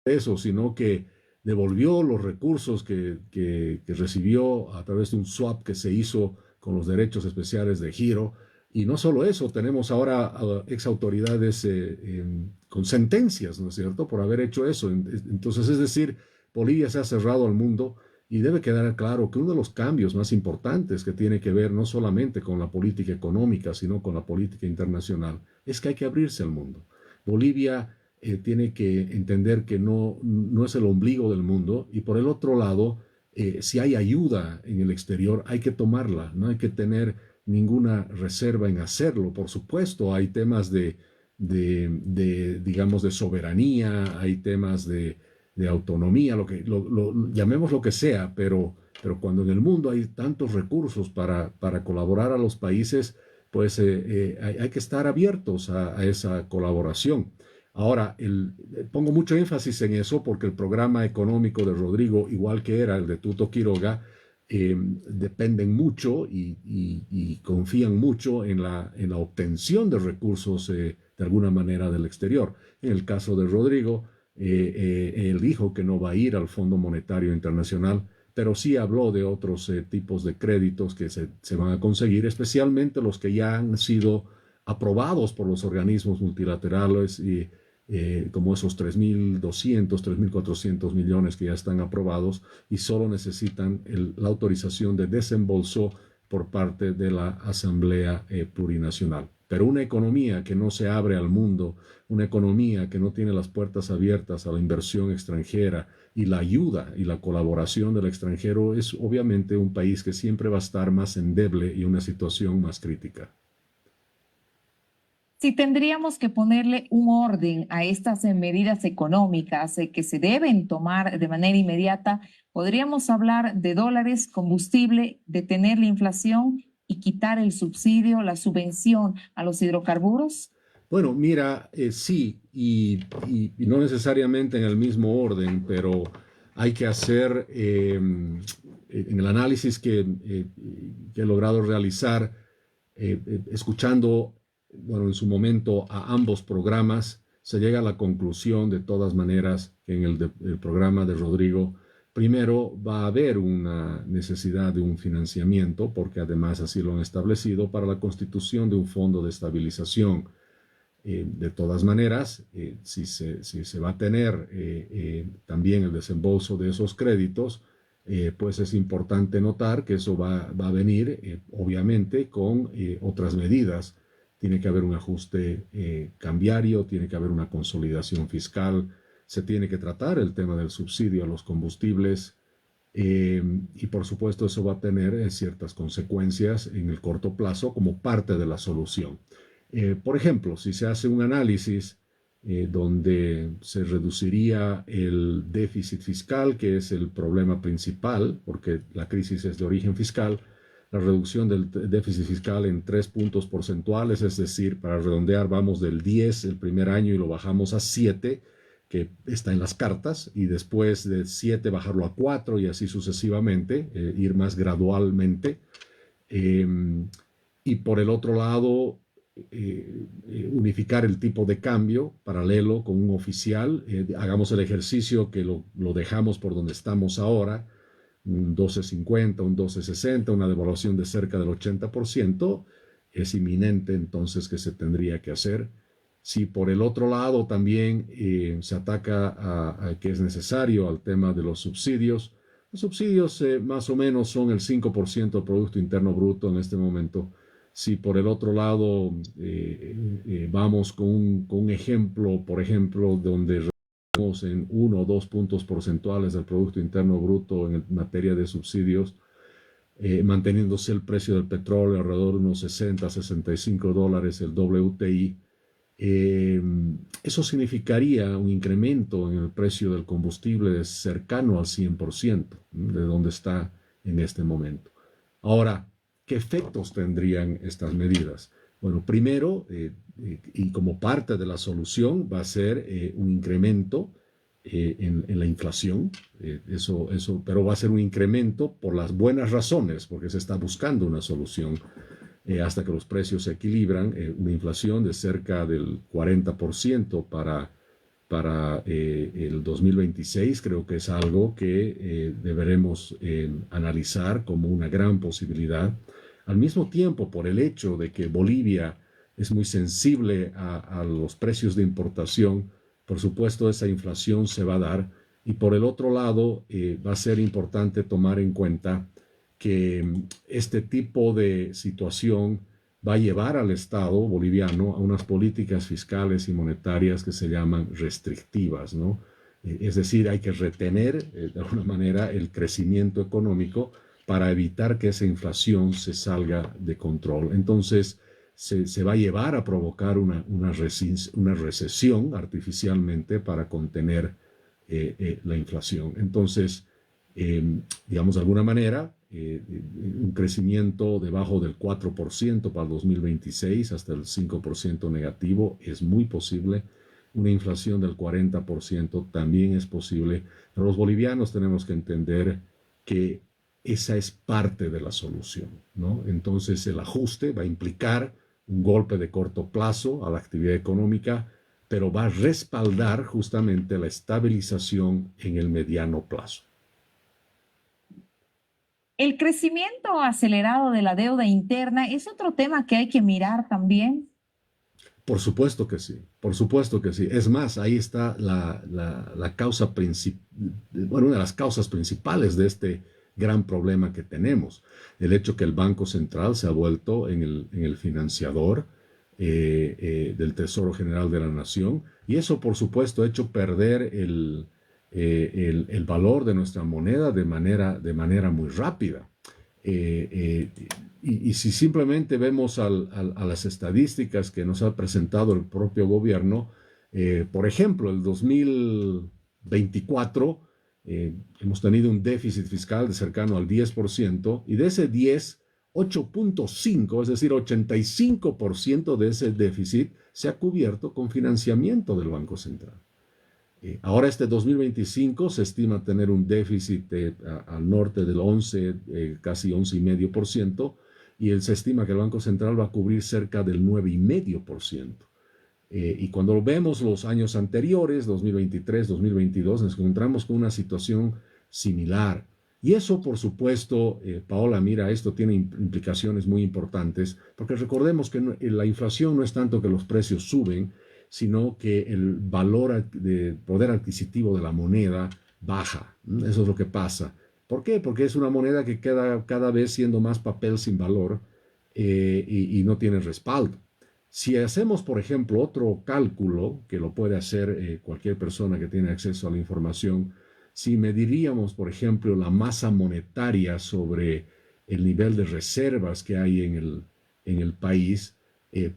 eso, sino que devolvió los recursos que recibió a través de un swap que se hizo con los derechos especiales de giro. Y no solo eso, tenemos ahora ex autoridades con sentencias, ¿no es cierto?, por haber hecho eso. Entonces, es decir, Bolivia se ha cerrado al mundo y debe quedar claro que uno de los cambios más importantes que tiene que ver no solamente con la política económica, sino con la política internacional, es que hay que abrirse al mundo. Bolivia tiene que entender que no es el ombligo del mundo y por el otro lado, si hay ayuda en el exterior, hay que tomarla, no hay que tener ninguna reserva en hacerlo. Por supuesto, hay temas digamos, de soberanía, hay temas de autonomía, llamemos lo que sea, pero cuando en el mundo hay tantos recursos para colaborar a los países, pues hay que estar abiertos a esa colaboración. Ahora, pongo mucho énfasis en eso porque el programa económico de Rodrigo, igual que era el de Tuto Quiroga, dependen mucho y confían mucho en la obtención de recursos de alguna manera del exterior. En el caso de Rodrigo, él dijo que no va a ir al Fondo Monetario Internacional, pero sí habló de otros tipos de créditos que se van a conseguir, especialmente los que ya han sido aprobados por los organismos multilaterales y como esos 3.200, 3.400 millones que ya están aprobados y solo necesitan la autorización de desembolso por parte de la Asamblea Plurinacional. Pero una economía que no se abre al mundo, una economía que no tiene las puertas abiertas a la inversión extranjera y la ayuda y la colaboración del extranjero, es obviamente un país que siempre va a estar más endeble y una situación más crítica. Si tendríamos que ponerle un orden a estas medidas económicas que se deben tomar de manera inmediata, podríamos hablar de dólares, combustible, detener la inflación y quitar el subsidio, la subvención a los hidrocarburos. Bueno, mira, sí, y no necesariamente en el mismo orden, pero hay que hacer en el análisis que he logrado realizar, escuchando, bueno, en su momento a ambos programas, se llega a la conclusión de todas maneras que en el programa de Rodrigo, primero va a haber una necesidad de un financiamiento, porque además así lo han establecido, para la constitución de un fondo de estabilización. De todas maneras, si se va a tener también el desembolso de esos créditos, pues es importante notar que eso va a venir, obviamente, con otras medidas. Tiene que haber un ajuste cambiario, tiene que haber una consolidación fiscal, se tiene que tratar el tema del subsidio a los combustibles y por supuesto eso va a tener ciertas consecuencias en el corto plazo como parte de la solución. Por ejemplo, si se hace un análisis donde se reduciría el déficit fiscal, que es el problema principal, porque la crisis es de origen fiscal, la reducción del déficit fiscal en 3 puntos porcentuales, es decir, para redondear, vamos del 10 el primer año y lo bajamos a 7, que está en las cartas, y después de 7 bajarlo a 4 y así sucesivamente, ir más gradualmente. Y por el otro lado, unificar el tipo de cambio paralelo con un oficial. Hagamos el ejercicio que lo dejamos por donde estamos ahora, un 12.50, un 12.60, una devaluación de cerca del 80%, es inminente entonces que se tendría que hacer. Si por el otro lado también se ataca a que es necesario al tema de los subsidios más o menos son el 5% del Producto Interno Bruto en este momento. Si por el otro lado vamos con un ejemplo, por ejemplo, donde en 1 o 2 puntos porcentuales del Producto Interno Bruto en materia de subsidios, manteniéndose el precio del petróleo alrededor de unos 60, 65 dólares el WTI, eso significaría un incremento en el precio del combustible cercano al 100% de donde está en este momento. Ahora, ¿qué efectos tendrían estas medidas? Bueno, primero, y como parte de la solución, va a ser un incremento en la inflación, pero va a ser un incremento por las buenas razones, porque se está buscando una solución hasta que los precios se equilibran, una inflación de cerca del 40% para para el 2026. Creo que es algo que deberemos analizar como una gran posibilidad. Al mismo tiempo, por el hecho de que Bolivia es muy sensible a los precios de importación, por supuesto esa inflación se va a dar. Y por el otro lado, va a ser importante tomar en cuenta que este tipo de situación va a llevar al Estado boliviano a unas políticas fiscales y monetarias que se llaman restrictivas, ¿no? Es decir, hay que retener de alguna manera el crecimiento económico para evitar que esa inflación se salga de control. Entonces, se va a llevar a provocar una recesión artificialmente para contener la inflación. Entonces, digamos de alguna manera, un crecimiento debajo del 4% para el 2026 hasta el 5% negativo es muy posible. Una inflación del 40% también es posible. Pero los bolivianos tenemos que entender que esa es parte de la solución, ¿no? Entonces el ajuste va a implicar un golpe de corto plazo a la actividad económica, pero va a respaldar justamente la estabilización en el mediano plazo. El crecimiento acelerado de la deuda interna es otro tema que hay que mirar también. Por supuesto que sí, por supuesto que sí. Es más, ahí está la causa bueno, una de las causas principales de este gran problema que tenemos. El hecho que el Banco Central se ha vuelto en el financiador del Tesoro General de la Nación, y eso, por supuesto, ha hecho perder el valor de nuestra moneda de manera muy rápida. Y si simplemente vemos a las estadísticas que nos ha presentado el propio gobierno, por ejemplo, el 2024 hemos tenido un déficit fiscal de cercano al 10%, y de ese 10, 8.5, es decir, 85% de ese déficit se ha cubierto con financiamiento del Banco Central. Ahora este 2025 se estima tener un déficit al norte del 11, casi 11,5%, y se estima que el Banco Central va a cubrir cerca del 9,5%. Y cuando vemos los años anteriores, 2023, 2022, nos encontramos con una situación similar. Y eso, por supuesto, Paola, mira, esto tiene implicaciones muy importantes, porque recordemos que la inflación no es tanto que los precios suben, sino que el valor de poder adquisitivo de la moneda baja. Eso es lo que pasa. ¿Por qué? Porque es una moneda que queda cada vez siendo más papel sin valor y no tiene respaldo. Si hacemos, por ejemplo, otro cálculo, que lo puede hacer cualquier persona que tiene acceso a la información, si mediríamos, por ejemplo, la masa monetaria sobre el nivel de reservas que hay en el país,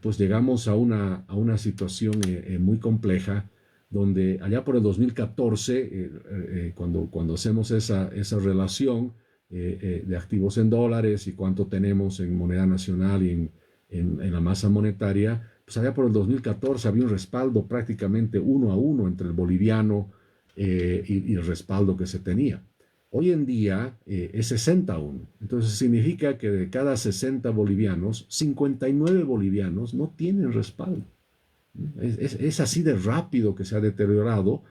pues llegamos a una situación muy compleja, donde allá por el 2014, cuando hacemos esa relación de activos en dólares y cuánto tenemos en moneda nacional y en la masa monetaria, pues allá por el 2014 había un respaldo prácticamente 1-1 entre el boliviano y el respaldo que se tenía. Hoy en día es 60-1. Entonces significa que de cada 60 bolivianos, 59 bolivianos no tienen respaldo. Es así de rápido que se ha deteriorado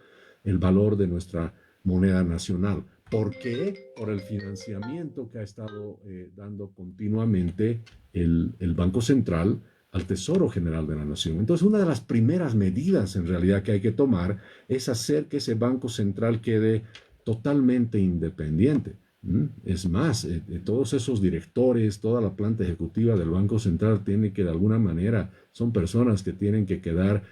el valor de nuestra moneda nacional. ¿Por qué? Por el financiamiento que ha estado dando continuamente el Banco Central al Tesoro General de la Nación. Entonces, una de las primeras medidas en realidad que hay que tomar es hacer que ese Banco Central quede totalmente independiente. Es más, todos esos directores, toda la planta ejecutiva del Banco Central tiene que de alguna manera, son personas que tienen que quedar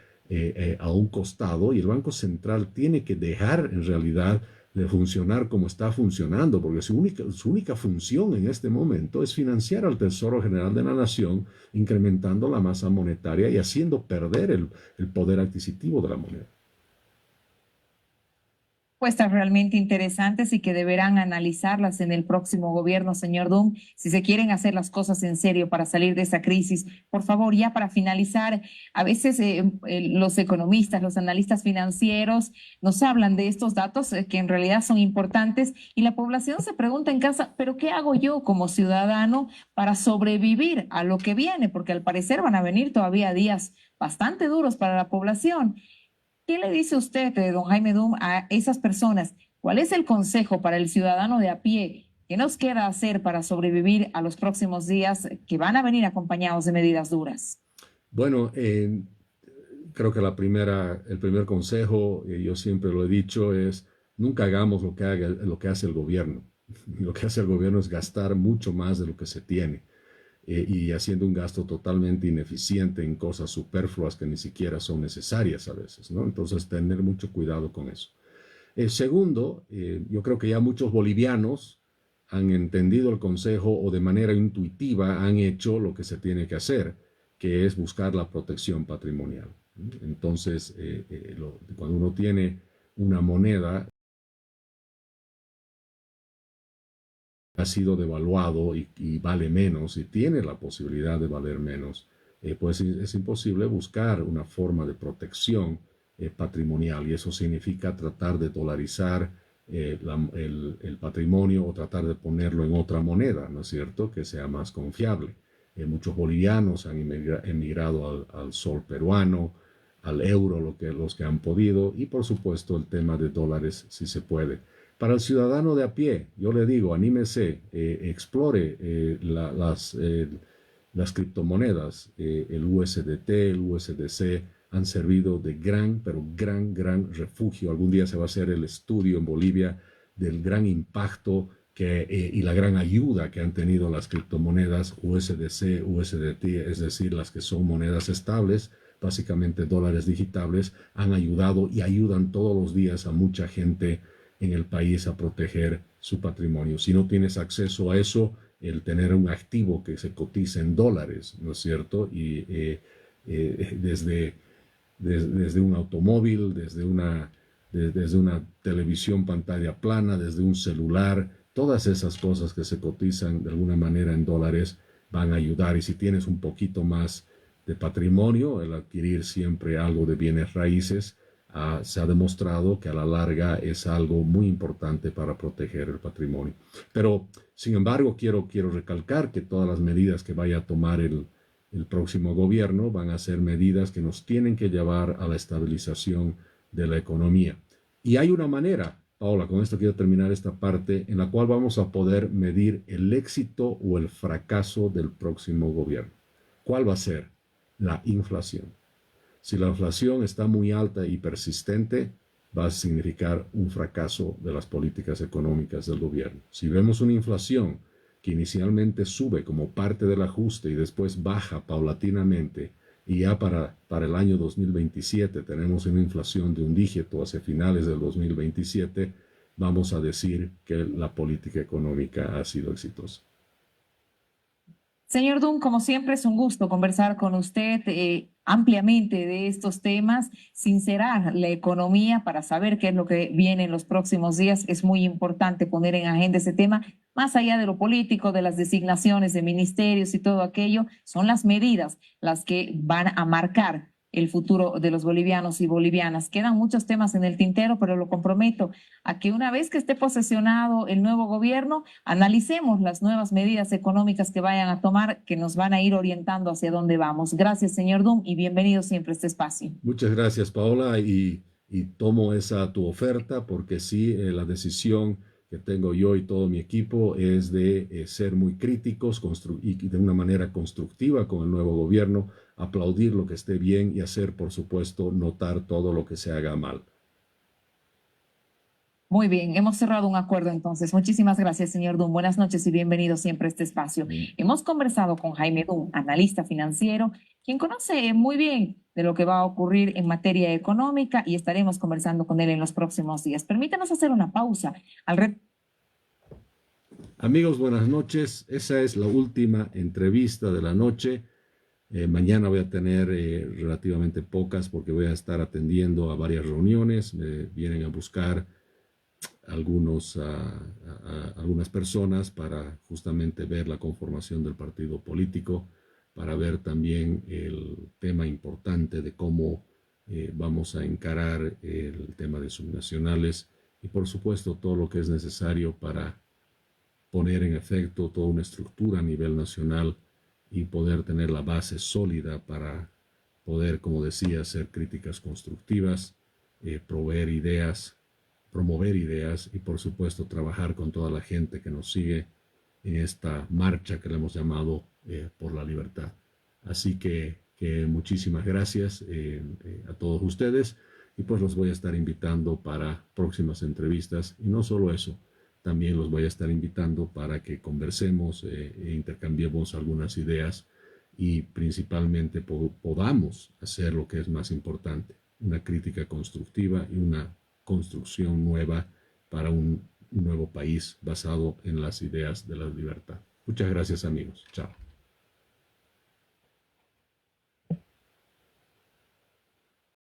a un costado, y el Banco Central tiene que dejar en realidad de funcionar como está funcionando, porque su única función en este momento es financiar al Tesoro General de la Nación, incrementando la masa monetaria y haciendo perder el poder adquisitivo de la moneda. Propuestas realmente interesantes y que deberán analizarlas en el próximo gobierno, señor Dung, si se quieren hacer las cosas en serio para salir de esa crisis. Por favor, ya para finalizar, a veces los economistas, los analistas financieros nos hablan de estos datos que en realidad son importantes, y la población se pregunta en casa, ¿pero qué hago yo como ciudadano para sobrevivir a lo que viene? Porque al parecer van a venir todavía días bastante duros para la población. ¿Qué le dice usted, don Jaime Dum, a esas personas? ¿Cuál es el consejo para el ciudadano de a pie? ¿Qué nos queda hacer para sobrevivir a los próximos días que van a venir acompañados de medidas duras? Bueno, creo que el primer consejo, yo siempre lo he dicho, es nunca hagamos lo que hace el gobierno. Lo que hace el gobierno es gastar mucho más de lo que se tiene y haciendo un gasto totalmente ineficiente en cosas superfluas que ni siquiera son necesarias a veces, ¿no? Entonces, tener mucho cuidado con eso. Segundo, yo creo que ya muchos bolivianos han entendido el consejo o de manera intuitiva han hecho lo que se tiene que hacer, que es buscar la protección patrimonial. Entonces, cuando uno tiene una moneda ha sido devaluado y vale menos y tiene la posibilidad de valer menos, pues es imposible buscar una forma de protección patrimonial y eso significa tratar de dolarizar el patrimonio o tratar de ponerlo en otra moneda, ¿no es cierto?, que sea más confiable. Muchos bolivianos han emigrado al sol peruano, al euro, los que han podido, y por supuesto el tema de dólares si se puede. Para el ciudadano de a pie, yo le digo, anímese, explore las criptomonedas, el USDT, el USDC, han servido de gran, pero gran refugio. Algún día se va a hacer el estudio en Bolivia del gran impacto y la gran ayuda que han tenido las criptomonedas USDC, USDT, es decir, las que son monedas estables, básicamente dólares digitales, han ayudado y ayudan todos los días a mucha gente en el país a proteger su patrimonio. Si no tienes acceso a eso, el tener un activo que se cotiza en dólares, ¿no es cierto? Y desde un automóvil, desde una televisión pantalla plana, desde un celular, todas esas cosas que se cotizan de alguna manera en dólares van a ayudar. Y si tienes un poquito más de patrimonio, el adquirir siempre algo de bienes raíces, se ha demostrado que a la larga es algo muy importante para proteger el patrimonio. Pero, sin embargo, quiero recalcar que todas las medidas que vaya a tomar el próximo gobierno van a ser medidas que nos tienen que llevar a la estabilización de la economía. Y hay una manera, Paola, con esto quiero terminar esta parte, en la cual vamos a poder medir el éxito o el fracaso del próximo gobierno. ¿Cuál va a ser? La inflación. Si la inflación está muy alta y persistente, va a significar un fracaso de las políticas económicas del gobierno. Si vemos una inflación que inicialmente sube como parte del ajuste y después baja paulatinamente, y ya para el año 2027 tenemos una inflación de un dígito hacia finales del 2027, vamos a decir que la política económica ha sido exitosa. Señor Dum, como siempre es un gusto conversar con usted ampliamente de estos temas, sincerar la economía para saber qué es lo que viene en los próximos días. Es muy importante poner en agenda ese tema, más allá de lo político, de las designaciones de ministerios y todo aquello, son las medidas las que van a marcar el futuro de los bolivianos y bolivianas. Quedan muchos temas en el tintero, pero lo comprometo a que una vez que esté posesionado el nuevo gobierno, analicemos las nuevas medidas económicas que vayan a tomar, que nos van a ir orientando hacia dónde vamos. Gracias, señor Dum, y bienvenido siempre a este espacio. Muchas gracias, Paola, y tomo esa tu oferta porque sí, la decisión que tengo yo y todo mi equipo es de ser muy críticos y de una manera constructiva con el nuevo gobierno, aplaudir lo que esté bien y hacer, por supuesto, notar todo lo que se haga mal. Muy bien, hemos cerrado un acuerdo entonces. Muchísimas gracias, señor Dum. Buenas noches y bienvenido siempre a este espacio. Hemos conversado con Jaime Dum, analista financiero, quien conoce muy bien de lo que va a ocurrir en materia económica y estaremos conversando con él en los próximos días. Permítanos hacer una pausa. Amigos, buenas noches. Esa es la última entrevista de la noche. Mañana voy a tener relativamente pocas porque voy a estar atendiendo a varias reuniones. Me vienen a buscar algunas personas para justamente ver la conformación del partido político, para ver también el tema importante de cómo vamos a encarar el tema de subnacionales y por supuesto todo lo que es necesario para poner en efecto toda una estructura a nivel nacional y poder tener la base sólida para poder, como decía, hacer críticas constructivas promover ideas y por supuesto trabajar con toda la gente que nos sigue en esta marcha que le hemos llamado por la libertad. Así que muchísimas gracias a todos ustedes y pues los voy a estar invitando para próximas entrevistas y no solo eso, también los voy a estar invitando para que conversemos e intercambiemos algunas ideas y principalmente podamos hacer lo que es más importante, una crítica constructiva y una construcción nueva para un nuevo país basado en las ideas de la libertad. Muchas gracias, amigos. Chao.